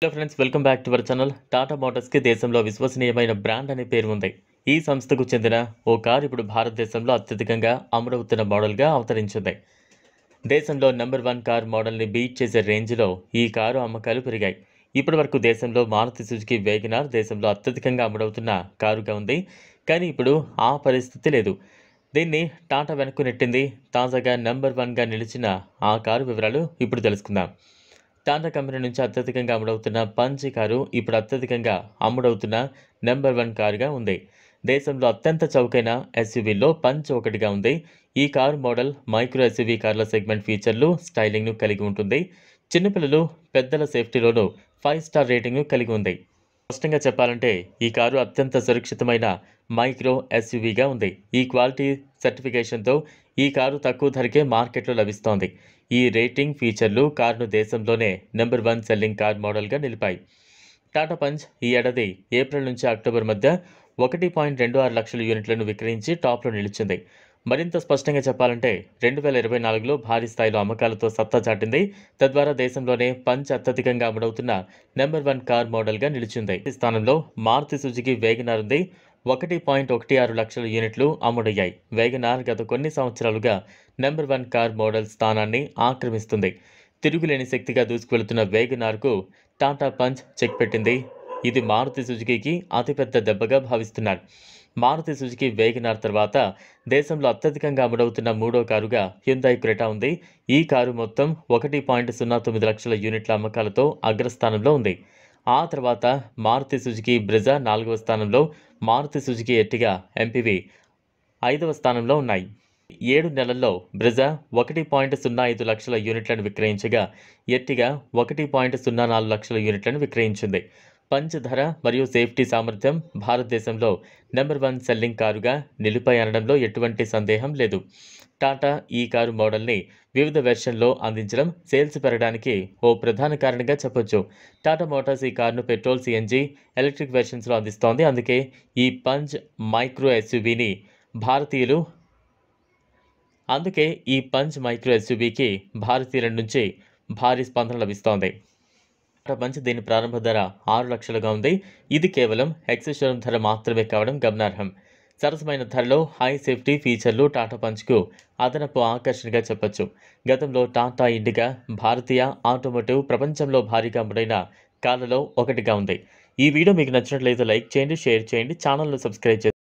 Hello friends, welcome back to our channel. Tata మోటార్స్కి దేశంలో విశ్వసనీయమైన బ్రాండ్ అనే పేరు ఉంది. ఈ సంస్థకు చెందిన ఓ కారు ఇప్పుడు భారతదేశంలో అత్యధికంగా అమ్ముడవుతున్న మోడల్గా అవతరించింది. దేశంలో నెంబర్ 1 కార్ మోడల్ని బీట్ చేసే రేంజ్లో ఈ కారు అమ్మకాలు పెరిగాయి. ఇప్పటి వరకు దేశంలో మారుతి సుజుకి వేగనార్ దేశంలో అత్యధికంగా అమ్ముడవుతున్న కారుగా ఉంది. కానీ ఇప్పుడు ఆ పరిస్థితి లేదు. దీన్ని టాటా వెనక్కు నెట్టింది. తాజాగా నెంబర్ 1గా నిలిచిన ఆ కారు వివరాలు ఇప్పుడు తెలుసుకుందాం. టాటా కంపెనీ నుంచి అత్యధికంగా అమ్ముడవుతున్న పంచ్ కారు ఇప్పుడు అత్యధికంగా అమ్ముడవుతున్న నెంబర్ 1 కారుగా ఉంది. దేశంలో అత్యంత చౌకైన ఎస్యూవీల్లో పంచ్ ఒకటిగా ఉంది. ఈ కారు మోడల్ మైక్రో ఎస్యూవీ కార్ల సెగ్మెంట్ ఫీచర్లు, స్టైలింగ్ను కలిగి ఉంటుంది. చిన్నపిల్లలు, పెద్దల సేఫ్టీలోనూ 5 స్టార్ రేటింగ్ను కలిగి ఉంది. స్పష్టంగా చెప్పాలంటే ఈ కారు అత్యంత సురక్షితమైన మైక్రో ఎస్యూవీగా ఉంది. ఈ క్వాలిటీ సర్టిఫికేషన్తో ఈ కారు తక్కువ ధరకే మార్కెట్లో లభిస్తోంది. ఈ రేటింగ్, ఫీచర్లు కారును దేశంలోనే నెంబర్ 1 సెల్లింగ్ కార్ మోడల్గా నిలిపాయి. టాటా పంచ్ ఈ ఏడాది ఏప్రిల్ నుంచి అక్టోబర్ మధ్య 1.26 లక్షల యూనిట్లను విక్రయించి టాప్లో నిలిచింది. మరింత స్పష్టంగా చెప్పాలంటే 2024లో భారీ స్థాయిలో అమ్మకాలతో సత్తా చాటింది. తద్వారా దేశంలోనే పంచ్ అత్యధికంగా అమ్ముడవుతున్న నెంబర్ 1 కార్ మోడల్గా నిలిచింది. ఈ స్థానంలో మారుతి సుజుకి వేగనార్ ఉంది. 1.16 లక్షల యూనిట్లు అమ్ముడయ్యాయి. వేగనార్ గత కొన్ని సంవత్సరాలుగా నెంబర్ 1 కార్ మోడల్ స్థానాన్ని ఆక్రమిస్తుంది. తిరుగులేని శక్తిగా దూసుకువెళుతున్న వేగనార్కు టాటా పంచ్ చెక్ పెట్టింది. ఇది మారుతి సుజుకీకి అతిపెద్ద దెబ్బగా భావిస్తున్నారు. మారుతి సుజుకి వేగనార్ తర్వాత దేశంలో అత్యధికంగా అమ్ముడవుతున్న మూడో కారుగా హ్యుందాయ్ క్రెటా ఉంది. ఈ కారు మొత్తం 1.09 లక్షల యూనిట్ల అమ్మకాలతో అగ్రస్థానంలో ఉంది. ఆ తర్వాత మారుతి సుజుకి బ్రెజా 4వ స్థానంలో, మారుతి సుజుకి ఎర్టిగా ఎంపీవీ 5వ స్థానంలో ఉన్నాయి. 7 నెలల్లో బ్రెజా 1.05 లక్షల యూనిట్లను విక్రయించగా ఎర్టిగా 1.04 లక్షల యూనిట్లను విక్రయించింది. పంచ్ ధర మరియు సేఫ్టీ సామర్థ్యం భారతదేశంలో నెంబర్ 1 సెల్లింగ్ కారుగా నిలిపాయి అనడంలో ఎటువంటి సందేహం లేదు. టాటా ఈ కారు మోడల్ని వివిధ వెర్షన్లో అందించడం సేల్స్ పెరగడానికి ఓ ప్రధాన కారణంగా చెప్పొచ్చు. టాటా మోటార్స్ ఈ కారును పెట్రోల్, సిఎన్జి, ఎలక్ట్రిక్ వెర్షన్స్లో అందిస్తోంది. అందుకే ఈ పంచ్ మైక్రో ఎస్యూవీని భారతీయుల నుంచి భారీ స్పందన లభిస్తోంది. టాటా పంచ్ దీని ప్రారంభ ధర 6 లక్షలుగా ఉంది. ఇది కేవలం ఎక్స్-షోరూమ్ ధర మాత్రమే కావడం గమనార్హం. సరసమైన ధరలో హై సేఫ్టీ ఫీచర్లు టాటా పంచ్కు అదనపు ఆకర్షణగా చెప్పొచ్చు. గతంలో టాటా ఇండికా భారతీయ ఆటోమోటివ్ ప్రపంచంలో భారీగా అమ్ముడైన కార్లలో ఒకటిగా ఉంది. ఈ వీడియో మీకు నచ్చినట్లయితే లైక్ చేయండి, షేర్ చేయండి, ఛానల్ను సబ్స్క్రైబ్ చేయండి.